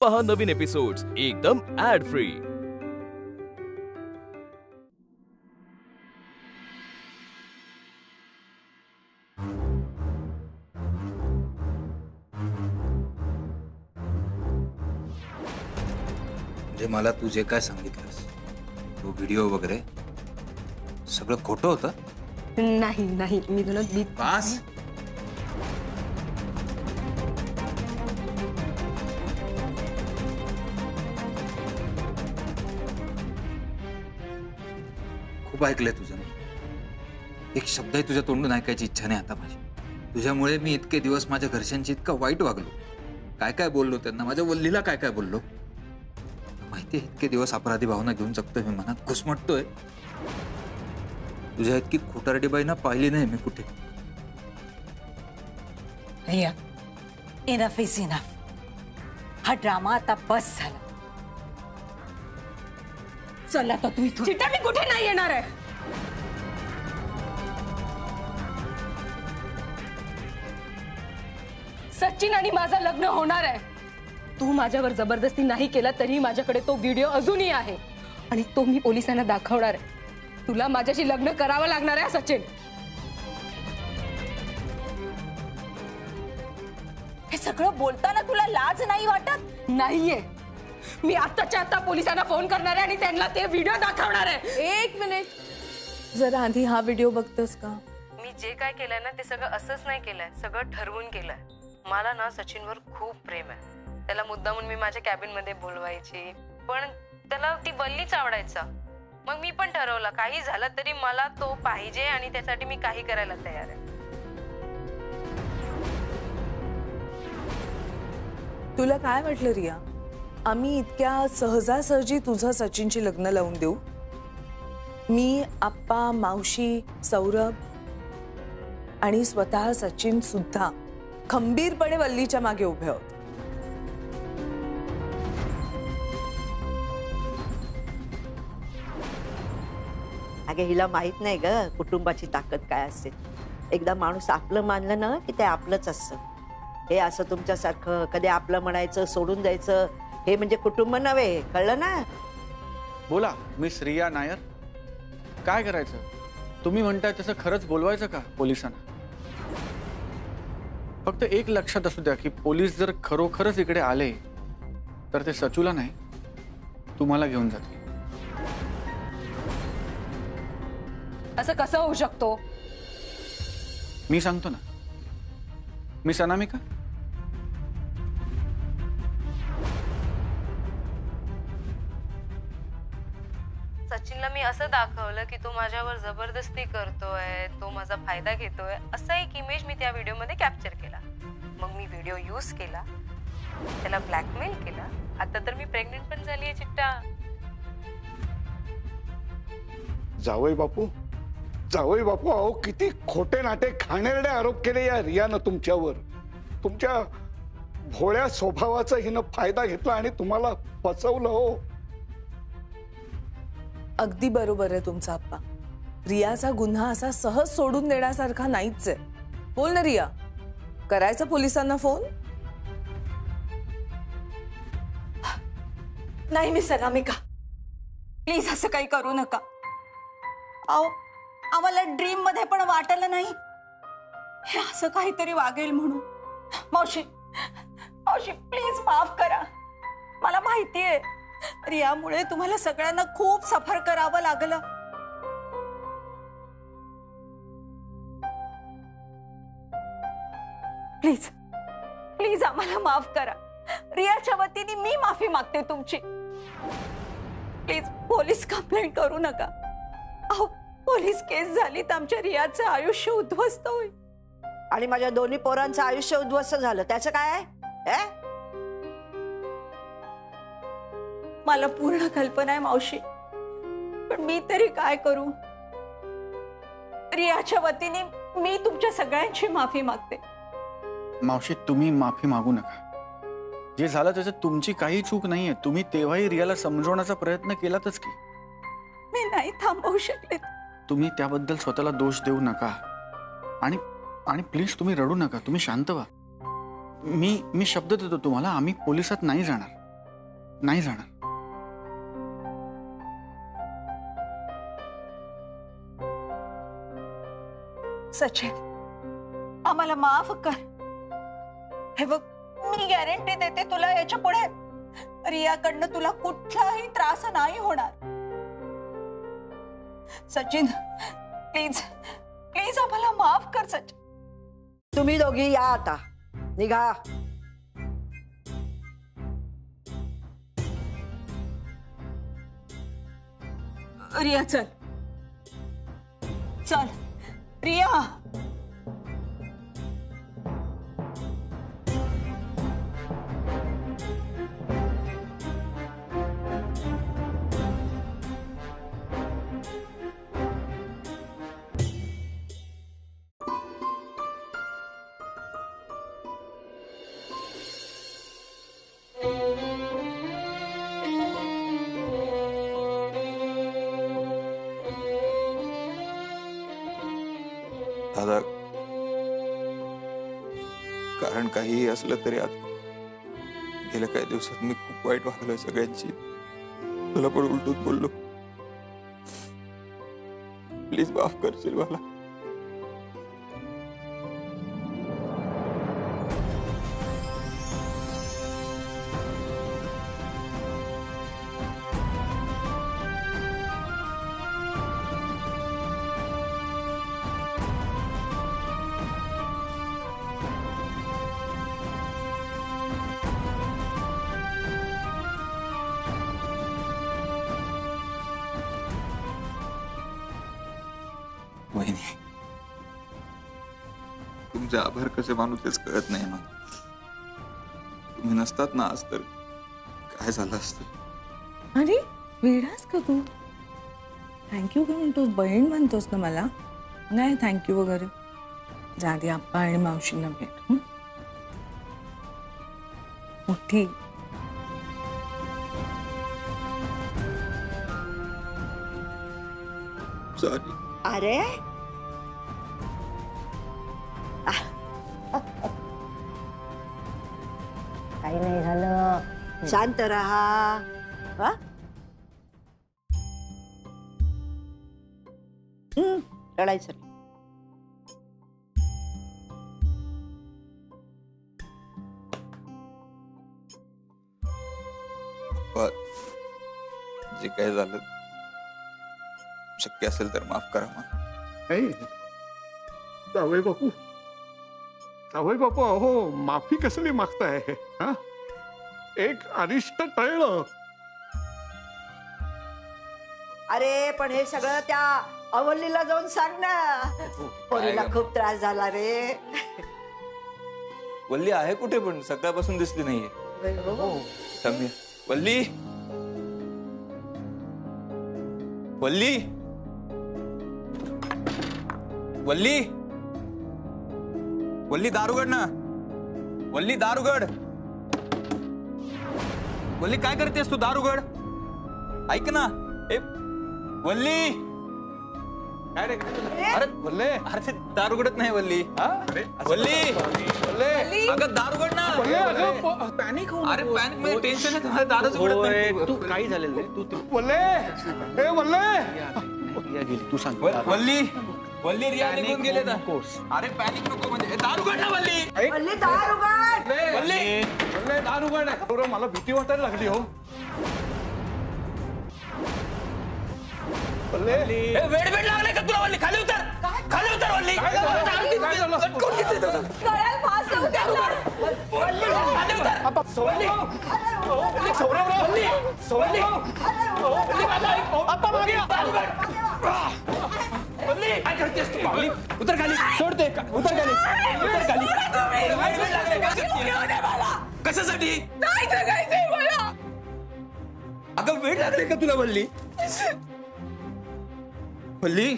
पहा नवीन एपिसोड्स एकदम add free. म्हणजे मला तू जे काय सांगितलंस तो व्हिडिओ वगैरे सगळं खोटं होतं? नाही नाही, मी तुला बस खूप ऐकलंय तुझं, एक शब्दही तुझ्या तोंडून ऐकायची इच्छा नाही आता माझी। तुझ्यामुळे मी इतके दिवस माझ्या घरच्यांची इतकं वाईट वागलो, काय काय बोललो त्यांना, माझ्या वल्लीला काय काय बोललो माहिती। इतके दिवस अपराधी भावना घेऊन जगतोय मी, मनात घुसमटतोय। तुझ्या इतकी खोटारडी बाई ना पाहिली नाही मी कुठे। Riya, enough is enough. हा ड्रामा आता बस झाला। चल आता तू इथून। चिट्टा, मी कुठे नाही येणार आहे। सचिन आणि माझं लग्न होणार आहे। तू माझ्यावर जबरदस्ती नाही केला तरी माझ्याकडे तो व्हिडिओ अजूनही आहे आणि तो मी पोलिसांना दाखवणार आहे। तुला माझ्याशी लग्न करावं लागणार आहे सचिन। हे सगळं बोलताना तुला लाज नाही वाटत? नाहीये, मी आत्ताच्या आत्ता पोलिसांना फोन करणार आहे आणि त्यांना ते व्हिडिओ दाखवणार आहे। एक मिनिट, जरा आधी हा व्हिडिओ बघतोस का? मी जे काय केलंय ना ते सगळं असंच नाही केलंय, सगळं ठरवून केलंय। मला ना सचिनवर खूप प्रेम आहे। त्याला मुद्दामून मी माझ्या कॅबिन मध्ये बोलवायची, पण त्याला ती वल्लीच आवडायचा। मग मी पण ठरवलं काही झालं तरी मला तो पाहिजे आणि त्यासाठी मी काही करायला तयार आहे। तुला काय वाटलं रिया, आम्ही इतक्या सहजासहजी तुझं सचिनशी लग्न लावून देऊ? मी, आप्पा, मावशी, सौरभ आणि स्वतः सचिन सुद्धा खंबीरपणे वल्लीच्या मागे उभे आहोत। अगे हिला माहित नाही ग कुटुंबाची ताकद काय असते। एकदा माणूस आपलं मानलं ना की ते आपलंच असतं। हे असं तुमच्यासारखं कधी आपलं म्हणायचं सोडून द्यायचं हे म्हणजे कुटुंब नव्हे, कळलं ना? बोला मिस रिया नायर, काय करायचं? तुम्ही म्हणताय तसं खरंच बोलवायचं का पोलिसांना? फक्त एक लक्षात असू द्या की पोलीस जर खरोखरच इकडे आले तर ते सचूला नाही तुम्हाला घेऊन जातील। असं कसं होऊ शकतो? मी सांगतो ना, मिस अनामिका, सचिनला मी असं दाखवलं की तो माझ्यावर जबरदस्ती करतोय, तो माझा फायदा घेतोय, असा एक इमेज मी त्या व्हिडिओ मध्ये कॅप्चर केला। मग मी व्हिडिओ यूज केला, त्याला ब्लॅकमेल केला। आता तर मी प्रेग्नेंट पण झालीये चिट्टा। जावई बापू, जावई बापू, अहो किती खोटे नाटे घाणेरडे आरोप केले या रियानं तुमच्यावर। तुमच्या भोळ्या स्वभावाचा हिनं फायदा घेतला आणि तुम्हाला फसवलं हो। अगदी बरोबर आहे तुमचा आप्पा। रियाचा गुन्हा असा सहज सोडून देण्यासारखा नाहीच आहे। बोल ना रिया, करायचा पोलिसांना फोन? नाही मिस अनामिका, प्लीज असं काही करू नका। अहो, आम्हाला ड्रीम मध्ये पण वाटलं नाही हे असं काहीतरी वागेल म्हणून। मावशी, मावशी प्लीज माफ करा। मला माहितीये रियामुळे तुम्हाला सगळ्यांना खूप सफर करावं लागलं। प्लीज प्लीज आम्हाला माफ करा। रियाच्या वतीने मी माफी मागते तुमची। प्लीज पोलीस कंप्लेंट करू नका। अहो, पोलीस केस झाली तर आमच्या रियाचं आयुष्य उद्ध्वस्त होईल। आणि माझ्या दोन्ही पोरांचं आयुष्य उद्ध्वस्त झालं त्याचं काय आहे? मला पूर्ण कल्पना आहे मावशी, पण मी तरी काय करू? रियाच्या वतीने मी तुमच्या सगळ्यांची माफी मागते। मावशी, तुम्ही माफी मागू नका। जे झालं त्याच्यात तुमची काही चूक नाहीये। तुम्ही तेव्हाही रियाला समजवण्याचा प्रयत्न केलातच की। मी नाही थांबवू शकले। तुम्ही त्याबद्दल स्वतःला दोष देऊ नका आणि प्लीज तुम्ही रडू नका, तुम्ही शांत व्हा। मी शब्द देतो तुम्हाला, आम्ही पोलिसात नाही जाणार। नाही जाणार. सचिन, आम्हाला माफ कर. हे बघ, मी गॅरंटी देते तुला, याच्या पुढे रियाकडनं तुला कुठलाही त्रास नाही होणार. सचिन, प्लीज प्लीज आम्हाला माफ कर सचिन. तुम्ही दोघी या आता, निघा. रिया चल चल रिया. दादा, कारण काहीही असलं तरी आज गेल्या काही दिवसात मी खूप वाईट वागलोय सगळ्यांची. तुला पण उलटून बोललो. प्लीज माफ करशील मला. वहिनी, तुमचे आभार कसे मानू तेच कळत नाही मला. तुम्ही नसतात ना आज तर काय झालं असतं. अरे वेडास का तू? थँक्यू का म्हणतोस? बहीण म्हणतोस ना मला? नाही थँक्यू वगैरे. जा दे, आप्पा आणि मावशींना भेट. मोठी सॉरी. अरे काही नाही झालं, शांत रहा. हा? रडायचं नाही. जे काय झालं शक्य असेल तर माफ करा मला. नाही जावई बापू, जावई बापू, अहो माफी कसली मागताय? हा, एक अरिष्ट टळलं. अरे पण हे सगळं त्या अवल्लीला जाऊन सांग ना. पोरीला खूप त्रास झाला रे. वल्ली आहे कुठे? पण सकाळपासून दिसली नाहीये. थांबूया. वल्ली, वल्ली, वल्ली, वल्ली दार उघड ना. वल्ली दार उघड. वल्ली काय करतेस तू? दार उघड. ऐक ना. ए वल्ली, काय रे? अरे वल्ले, अरे दार उघडत नाही वल्ली. वल्ली, अगं दार उघड ना. पॅनिक होऊ. अरे पॅनिक मध्ये टेन्शन आहे तुम्हाला, दारच उघडत नाही. तू काही झालेलं नाही. तू वल्ले, हे वल्ले, रिया गेली. तू सांग. वल्ली, वल्ली रिया निघून गेले ना. अरे पॅनिक नको म्हणजे. दार उघड ना वल्ली. वल्ली दार उघड. वल्ली, वल्ले दार उघड. थोडं मला भीती वाटायला लागली हो. वल्ले, वेड वेड लागले का तुला? वल्ली खाली उतर, खाली उतर. वल्ली गळ्यात फास लावून द्या. काय करतेस तू? उतर खाली, सोडते. उतर खाली, उतर खाली. कशासाठी? नाही जगायचंय मला. अगं वेळ लागले का तुला? वल्ली, वल्ली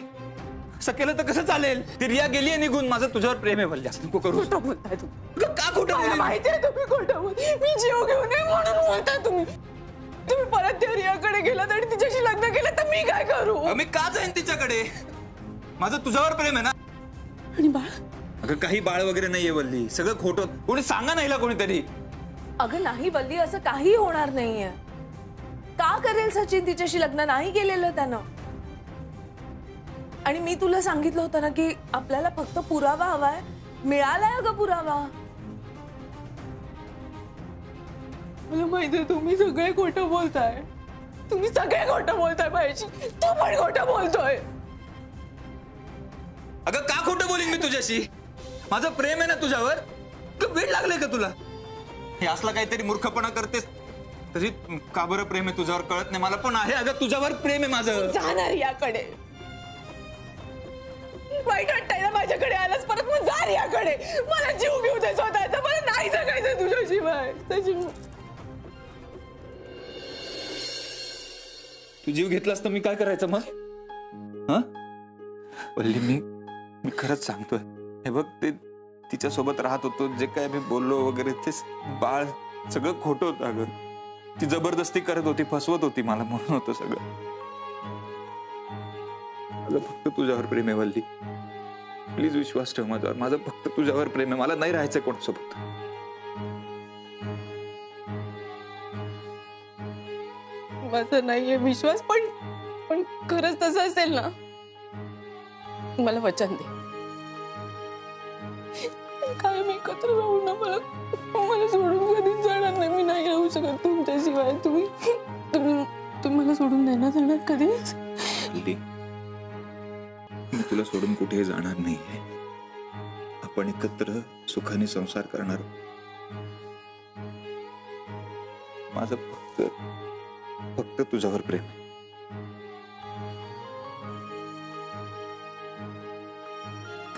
असं केलं तर कसं चालेल? ती रिया गेली आहे निघून. माझं तुझ्यावर प्रेम आहे वल्ली. असं नको करू. खोटं बोलताय तुम्ही. का खोटं मला बोलली? माहिती आहे तुम्ही खोटं बोलताय. मी जीव घेऊन ये म्हणून बोलताय तुम्ही. तुम्ही परत त्या रियाकडे गेलात आणि तिच्याशी लग्न केलं तर मी काय करू? मी का जाईन तिच्याकडे? माझं तुझ्यावर प्रेम आहे ना. आणि बाळ? अगं काही बाळ वगैरे नाहीये वल्ली. सगळं खोटं. कोणी सांगा नाही कोणीतरी. अगं नाही वल्ली, असं काही होणार नाहीये. का करेल सचिन तिच्याशी लग्न? नाही केलेलं त्यानं. आणि मी तुला सांगितलं होतं ना की आपल्याला फक्त पुरावा हवाय. मिळालाय ग पुरावा. मला माहितीये तुम्ही सगळे खोटं बोलताय. तुम्ही सगळे खोटं बोलताय पाहिजे. तू पण खोटं बोलतोय. अगं का खोटं बोलीन मी तुझ्याशी? माझं प्रेम आहे ना तुझ्यावर. वेळ लागले का तुला? हे असला काहीतरी मूर्खपणा करतेस तरी का बरं प्रेम आहे तुझ्यावर कळत नाही मला. पण आहे अगं तुझ्यावर प्रेम आहे माझं. जाणार याकडे. वाईट वाटतंय ना माझ्याकडे आलास परत. मग जा याकडे. मला जीव घेऊ दे स्वतःचा. मला नाही जगायचं तुझ्याशिवाय. तू जीव घेतलास तर मी काय करायचं मग? हा वल्ली, मी खरंच सांगतोय. हे बघ, ते तिच्या सोबत राहत होतो, जे काय मी बोललो वगैरे ते बाळ सगळं खोटं होतं. अगं ती जबरदस्ती करत होती, फसवत होती मला, म्हणून होतं सगळं. माझं फक्त तुझ्यावर प्रेम आहे वल्ली. प्लीज विश्वास ठेव माझ्यावर. माझं फक्त तुझ्यावर प्रेम आहे. मला नाही राहायचं कोणासोबत. माझा नाहीये विश्वास. पण खरंच तसं असेल ना, मला वचन दे. काय मी एकत्र राहू ना. मला सोडून कधीच जाणार नाही. मी नाही राहू शकत तुमच्याशिवाय. तुम्ही मला सोडून नाही ना जाणार कधीच? मी तुला सोडून कुठेही जाणार नाहीये. आपण एकत्र सुखाने संसार करणार. माझं फक्त तुझ्यावर प्रेम.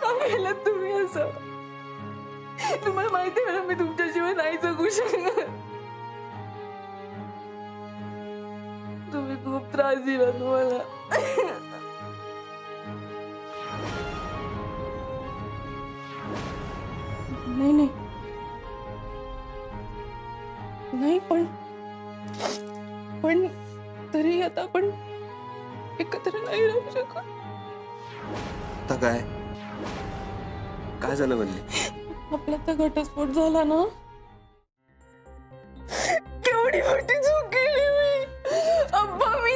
का केलं तुम्ही असं? तुम्हाला माहिती आहे ना मी तुमच्याशिवाय नाही जगू शकणार. तुम्ही खूप त्रास दिला तुम्हाला. नाही पण तरी आता आपण एकत्र नाही राहू शकत. आता काय झालं वल्ली? आपला तर घटस्फोट झाला ना. केवढी मोठी चूक केली मी. अब्बा, मी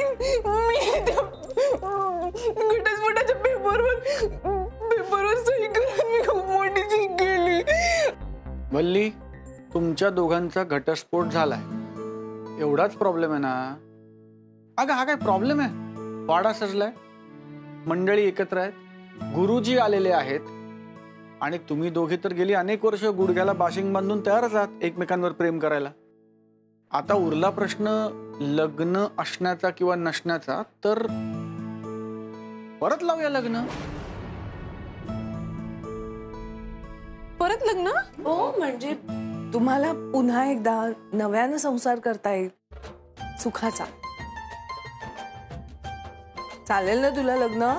घटस्फोटाच्या पेपरवर सही करून मी खूप मोठी चूक केली. वल्ली, तुमच्या दोघांचा घटस्फोट झालाय एवढाच प्रॉब्लेम आहे ना? अगं हा काय प्रॉब्लेम आहे? वाडा सजलाय, मंडळी एकत्र आहेत, गुरुजी आलेले आहेत आणि तुम्ही दोघे तर गेली अनेक वर्ष गुडघ्याला बाशिंग बांधून तयारच आहात एकमेकांवर प्रेम करायला. आता उरला प्रश्न लग्न असण्याचा किंवा नसण्याचा. तर परत लावूया लग्न. परत लग्न? हो, म्हणजे तुम्हाला पुन्हा एकदा नव्यानं संसार करता येईल सुखाचा. चालेल ना तुला लग्न?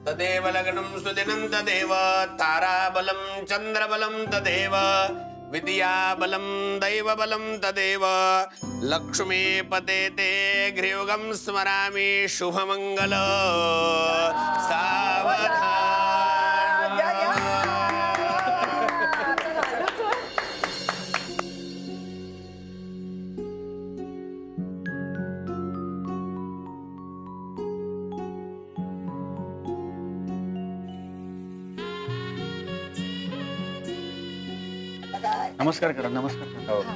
तदेव लग्नं सुदिनं तदेव ताराबलं चन्द्रबलं तदेव विद्याबलं दैवबलं तदेव लक्ष्मीपते ते गृहयुगं स्मरामि शुभमंगल सावधान. नमस्कार करा. नमस्कार करा.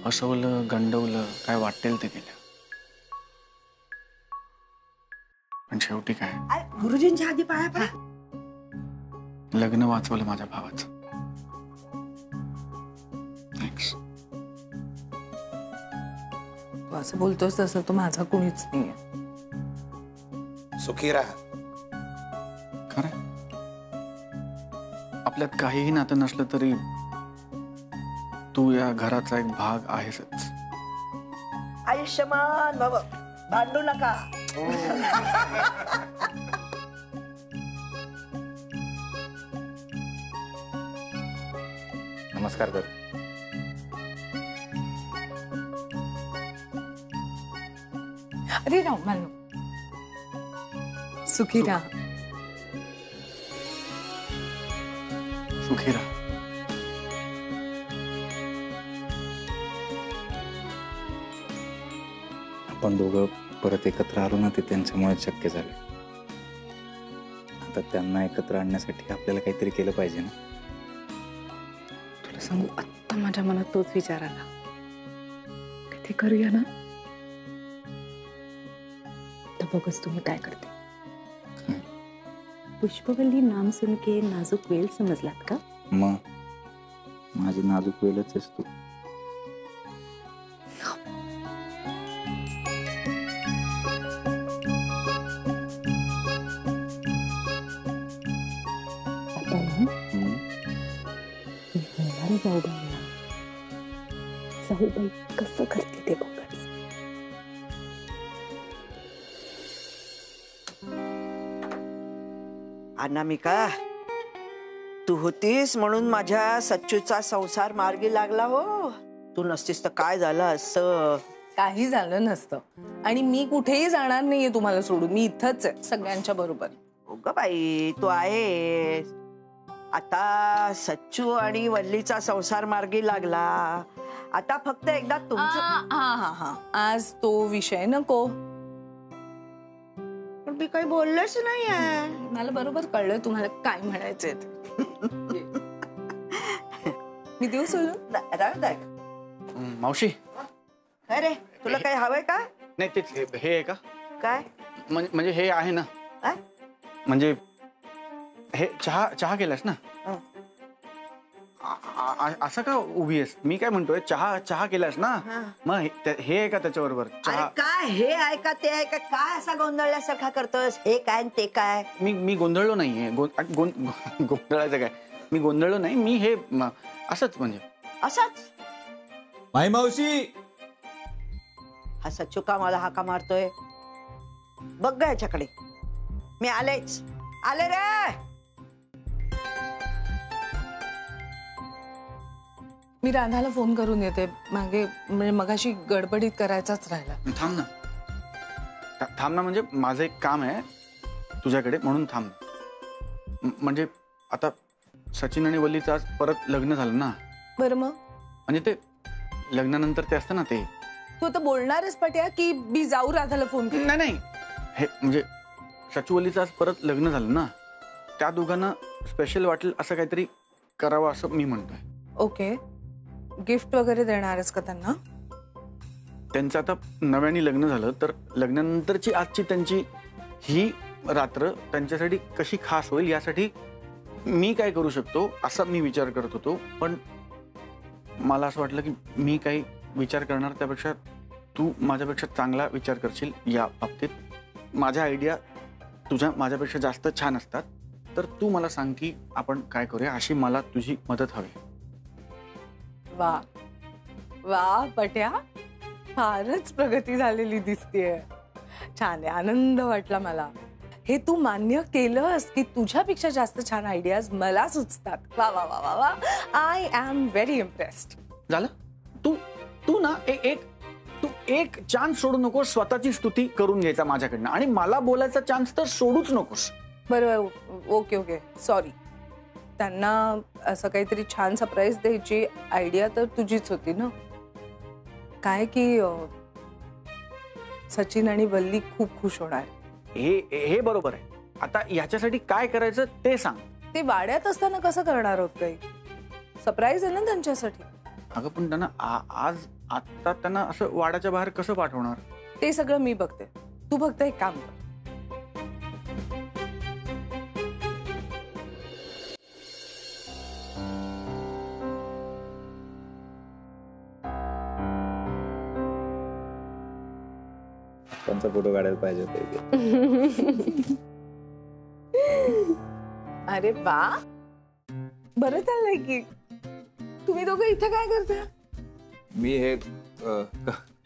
हसवलं, गंडवलं, काय वाटेल ते केलं, पण शेवटी काय गुरुजींच्या आधी पाया पडा. लग्न वाचवलं माझ्या भावाचं. थँक्स. तू असं बोलतोस तसं तो माझा कोणीच नाहीये. सुखी राहा. खरं आपल्यात काहीही नातं नसलं तरी तू या घराचा एक भाग आहेसच. आयुष्यमान भव. भांडू नका. नमस्कार कर. अरे राव मला सुखी राहा. सुखी राहा. आपण दोघं परत एकत्र आलो ना ते त्यांच्यामुळे शक्य झालं. आता त्यांना एकत्र आणण्यासाठी आपल्याला काहीतरी केलं पाहिजे ना. तुला सांगू आत्ता माझ्या मनात तोच विचार आला. किती करूया ना. तर बघच तुम्ही काय करते. पुष्पवल्ली नाम सुन के नाजुक वेल समजलात का. मग माझी नाजूक वेलच आहेस तू. जाऊबाई कसं करते ते बघच. अनामिका, तू होतीस म्हणून माझ्या सच्चूचा संसार मार्गी लागला हो. तू नसतीस तर काय झालं असं. काही झालं नसतं. आणि मी कुठेही जाणार नाहीये तुम्हाला सोडून. मी इथंच आहे सगळ्यांच्या बरोबर. हो ग बाई, तू आहे. आता सच्चू आणि वल्लीचा संसार मार्गी लागला. आता फक्त एकदा तुमचं. हा हा हा आज तो विषय नको. पण मी काही बोललेच नाहीये. मला बरोबर कळलं तुम्हाला काय म्हणायचंय. मी देऊ सोडून. मावशी. अरे तुला काही हवंय का. नाही तेच हे आहे का. काय म्हणजे हे आहे ना. काय? म्हणजे हे चहा केलास ना. असं का उभी आहेस. मी काय म्हणतोय चहा केलास ना. मग हे आहे का त्याच्याबरोबर चहा. काय हे आहे का ते आहे का. काय असा गोंधळल्यासारखा करतोस. हे काय ते काय. मी गोंधळलो नाहीये. गोंधळायचं काय. मी गोंधळलो नाही. मी हे असंच म्हणजे असंच. माई मावशी. हा सच्चू का मला हाका मारतोय. बघ ग याच्याकडे. मी आलेच. आले रे. मी राधाला फोन करून येते. मागे म्हणजे मगाशी गडबडीत करायचाच राहिला. थांब ना म्हणजे माझं एक काम आहे तुझ्याकडे म्हणून थांब. म्हणजे आता सचिन आणि वल्लीचं आज परत लग्न झालं ना. बरं मग म्हणजे ते लग्नानंतर ते असतं ना ते. तू आता बोलणारच पट्या की मी जाऊ राधाला फोन कर. नाही हे म्हणजे सचिन वल्लीचं आज परत लग्न झालं ना. त्या दोघांना स्पेशल वाटेल असं काहीतरी करावं असं मी म्हणतोय. ओके. गिफ्ट वगैरे देणारच का त्यांना. त्यांचं आता नव्याने लग्न झालं तर लग्नानंतरची आजची त्यांची ही रात्र त्यांच्यासाठी कशी खास होईल यासाठी मी काय करू शकतो असा मी विचार करत होतो. पण मला असं वाटलं की मी काही विचार करणार त्यापेक्षा तू माझ्यापेक्षा चांगला विचार करशील या बाबतीत. माझ्या आयडिया तुझ्या माझ्यापेक्षा जास्त छान असतात. तर तू मला सांग की आपण काय करूया. अशी मला तुझी मदत हवी. वा वा पट्या फारच प्रगती झालेली दिसतेय. छान आहे. आनंद वाटला मला. हे तू मान्य केलंस की तुझ्यापेक्षा जास्त छान आयडियाज मला सुचतात. वा वा वा वा वा. I am very impressed. झालं. तू ना एक चान्स सोडू नकोस. स्वतःची स्तुती करून घ्यायचा माझ्याकडनं. आणि मला बोलायचा चान्स तर सोडूच नकोस. बरं ओके ओके सॉरी. त्यांना असं काहीतरी छान सरप्राईज द्यायची आयडिया तर तुझीच होती ना. काय की सचिन आणि वल्ली खूप खुश होणार. हे बरोबर आहे. आता याच्यासाठी काय करायचं ते सांग. ते वाड्यात असताना कसं करणार होत. काही सरप्राईज आहे ना त्यांच्यासाठी. अगं पण त्यांना आता त्यांना असं वाड्याच्या बाहेर कसं पाठवणार. ते सगळं मी बघते. तू फक्त एक काम कर. त्यांचा फोटो काढायला पाहिजे होते. अरे वा. बरं चाललंय की. तुम्ही दोघं इथे काय करता. मी हे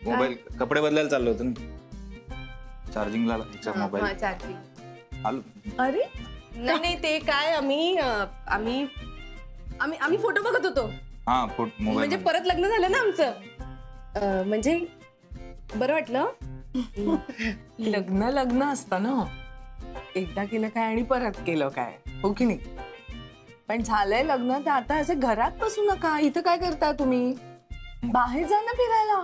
मोबाईल कपडे बदलायला चाललो होतो ना. चार्जिंगला मोबाईल आलो. अरे नाही ते काय आम्ही फोटो बघत होतो. हा मोबाईल म्हणजे परत लग्न झालं ना आमचं. म्हणजे बरं वाटलं. लग्न लग्न असतं ना, एकदा केलं काय आणि परत केलं काय, हो की नाही? पण झालंय लग्न तर आता असे घरात बसू नका. इथं काय करताय तुम्ही? बाहेर जा ना फिरायला,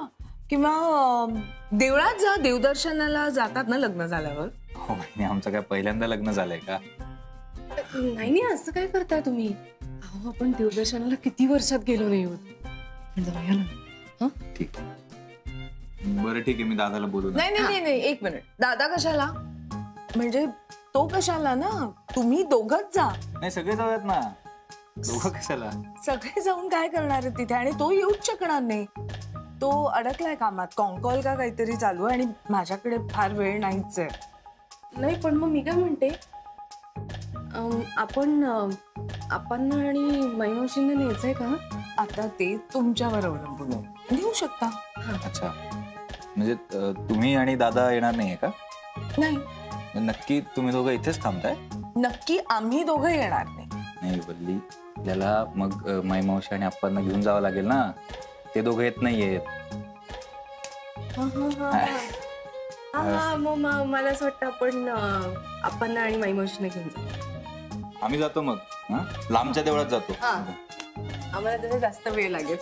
किंवा देवळात जा. देवदर्शनाला जातात ना लग्न झाल्यावर. हो आमचं काय पहिल्यांदा लग्न झालंय का? नाही नाही, असं काय करताय तुम्ही? अहो आपण देवदर्शनाला किती वर्षात गेलो नाही होत. जाऊया ना. ठीक. बरं ठीक आहे, मी दादाला बोलू. नाही नाही नाही नाही, एक मिनिट. दादा कशाला? म्हणजे तो कशाला ना, तुम्ही दोघच जा. नाही सगळे जाऊयात ना. दोघं कशाला? सगळे जाऊन काय करणार आहे तिथे? आणि तो येऊच शकणार नाही. तो अडकलाय कामात, कॉल का काहीतरी चालू आहे, आणि माझ्याकडे फार वेळ नाहीच आहे. नाही पण मग मी काय म्हणते, आपण आणि माईमावशींना न्यायचंय का? आता ते तुमच्यावर अवलंबून आहे. नेऊ शकता. अच्छा, म्हणजे तुम्ही आणि दादा येणार नाहीये का? नाही. नक्की तुम्ही दोघं इथेच थांबताय? नक्की आम्ही दोघं येणार नाही. नाही वल्ली, आपल्याला मग माईमावशी आणि आप्पांना घेऊन जावं लागेल ना. ते दोघं येत नाहीयेत. हा मग मला असं वाटतं आपण आप्पांना आणि माईमावशींना घेऊन जाऊ. आम्ही जातो मग. लांबच्या देवळात जातो. आम्हाला त्याचा जास्त वेळ लागेल.